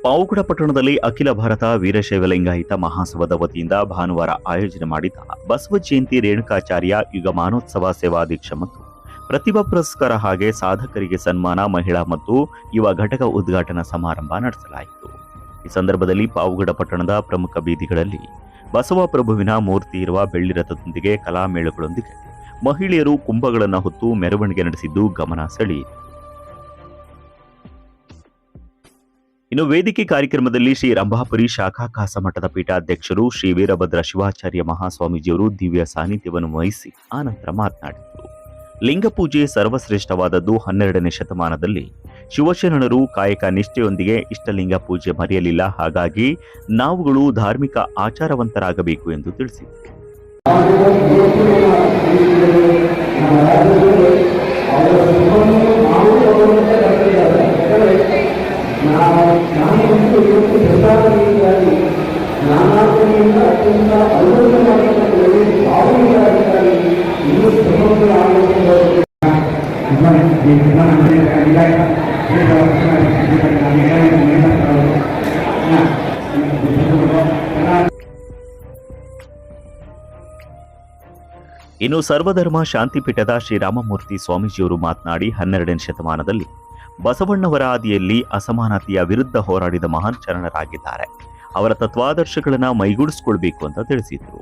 ಪಾವಗಡ ಪಟ್ಟಣದಲ್ಲಿ ಅಖಿಲ ಭಾರತ ವೀರಶೈವ ಲಿಂಗಾಯತ ಮಹಾಸಭಾದ ವತಿಯಿಂದ ಭಾನುವಾರ ಆಯೋಜನೆ ಮಾಡಿದ ಬಸವ ಜಯಂತಿ ರೇಣುಕಾಚಾರ್ಯ ಯುಗಮಾನೋತ್ಸವ ಸೇವಾದೀಕ್ಷೆ ಮತ್ತು ಪ್ರತಿಭಾ ಪುರಸ್ಕಾರ ಹಾಗೆ ಸಾಧಕರಿಗೆ ಸನ್ಮಾನ ಮಹಿಳಾ ಮತ್ತು ಯುವ ಘಟಕ ಉದ್ಘಾಟನಾ ಸಮಾರಂಭ ನಡೆಸಲಾಯಿತು. ಈ ಸಂದರ್ಭದಲ್ಲಿ ಪಾವಗಡ ಪಟ್ಟಣದ ಪ್ರಮುಖ ಬೀದಿಗಳಲ್ಲಿ ಬಸವ ಪ್ರಭುವಿನ ಮೂರ್ತಿ ಇರುವ ಬೆಳ್ಳಿ ರಥದೊಂದಿಗೆ ಕಲಾಮೇಳಗಳೊಂದಿಗೆ ಮಹಿಳೆಯರು ಕುಂಭಗಳನ್ನು ಹೊತ್ತು ಮೆರವಣಿಗೆ ನಡೆಸಿದ್ದು ಗಮನ ಸೆಳೆಯಿತು. ಇನ್ನು ವೇದಿಕೆ ಕಾರ್ಯಕ್ರಮದಲ್ಲಿ ಶ್ರೀ ರಂಭಾಪುರಿ ಶಾಖಾ ಕಾಸಮಠದ ಪೀಠಾಧ್ಯಕ್ಷರು ಶ್ರೀ ವೀರಭದ್ರ ಶಿವಾಚಾರ್ಯ ಮಹಾಸ್ವಾಮೀಜಿಯವರು ದಿವ್ಯ ಸಾನ್ನಿಧ್ಯವನ್ನು ವಹಿಸಿ ಆನಂತರ ಮಾತನಾಡಿದರು. ಲಿಂಗಪೂಜೆ ಸರ್ವಶ್ರೇಷ್ಠವಾದದ್ದು. 12ನೇ ಶತಮಾನದಲ್ಲಿ ಶಿವಶರಣರು ಕಾಯಕ ನಿಷ್ಠೆಯೊಂದಿಗೆ ಇಷ್ಟಲಿಂಗ ಪೂಜೆ ಮರೆಯಲಿಲ್ಲ. ಹಾಗಾಗಿ ನಾವುಗಳು ಧಾರ್ಮಿಕ ಆಚಾರವಂತರಾಗಬೇಕು ಎಂದು ತಿಳಿಸಿದರು. ಇನ್ನು ಸರ್ವಧರ್ಮ ಶಾಂತಿಪೀಠದ ಶ್ರೀರಾಮಮೂರ್ತಿ ಸ್ವಾಮೀಜಿಯವರು ಮಾತನಾಡಿ 12ನೇ ಶತಮಾನದಲ್ಲಿ ಬಸವಣ್ಣವರ ಆದಿಯಲ್ಲಿ ಅಸಮಾನತೆಯ ವಿರುದ್ಧ ಹೋರಾಡಿದ ಮಹಾನ್ ಶರಣರಾಗಿದ್ದಾರೆ. ಅವರ ತತ್ವಾದರ್ಶಗಳನ್ನು ಮೈಗೂಡಿಸಿಕೊಳ್ಬೇಕು ಅಂತ ತಿಳಿಸಿದರು.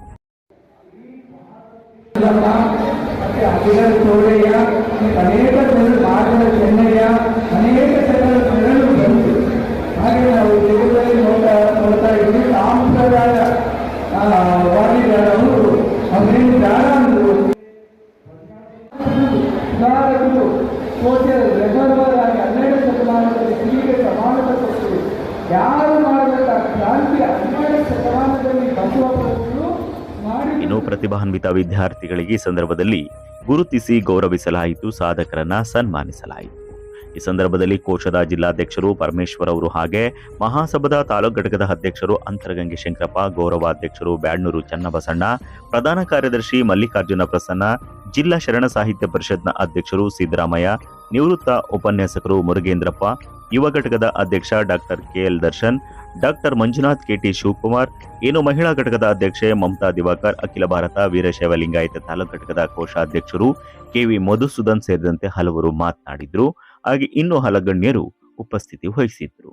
ಇನ್ನು ಪ್ರತಿಭಾನ್ವಿತ ವಿದ್ಯಾರ್ಥಿಗಳಿಗೆ ಈ ಸಂದರ್ಭದಲ್ಲಿ ಗುರುತಿಸಿ ಗೌರವಿಸಲಾಯಿತು. ಸಾಧಕರನ್ನ ಸನ್ಮಾನಿಸಲಾಯಿತು. ಈ ಸಂದರ್ಭದಲ್ಲಿ ಕೋಶದ ಜಿಲ್ಲಾಧ್ಯಕ್ಷರು ಪರಮೇಶ್ವರ್ ಅವರು ಹಾಗೆ ಮಹಾಸಭಾದ ತಾಲೂಕು ಘಟಕದ ಅಧ್ಯಕ್ಷರು ಅಂತರಗಂಗೆ ಶಂಕರಪ್ಪ, ಗೌರವಾಧ್ಯಕ್ಷರು ಬ್ಯಾಡ್ನೂರು ಚನ್ನಬಸಣ್ಣ, ಪ್ರಧಾನ ಕಾರ್ಯದರ್ಶಿ ಮಲ್ಲಿಕಾರ್ಜುನ ಪ್ರಸನ್ನ, ಜಿಲ್ಲಾ ಶರಣ ಸಾಹಿತ್ಯ ಪರಿಷತ್ನ ಅಧ್ಯಕ್ಷರು ಸಿದ್ದರಾಮಯ್ಯ, ನಿವೃತ್ತ ಉಪನ್ಯಾಸಕರು ಮುರುಗೇಂದ್ರಪ್ಪ, ಯುವ ಘಟಕದ ಅಧ್ಯಕ್ಷ doctor KL Darshan, doctor Manjunath, KT Shivakumar, ಇನ್ನು ಮಹಿಳಾ ಘಟಕದ ಅಧ್ಯಕ್ಷೆ ಮಮತಾ ದಿವಾಕರ್, ಅಖಿಲ ಭಾರತ ವೀರಶೈವ ಲಿಂಗಾಯತ ತಾಲೂಕು ಘಟಕದ ಕೋಶಾಧ್ಯಕ್ಷರು ಕೆವಿ ಮಧುಸೂದನ್ ಸೇರಿದಂತೆ ಹಲವರು ಮಾತನಾಡಿದ್ರು. ಹಾಗೆ ಇನ್ನು ಹಲ ಗಣ್ಯರು ಉಪಸ್ಥಿತಿ ವಹಿಸಿದ್ರು.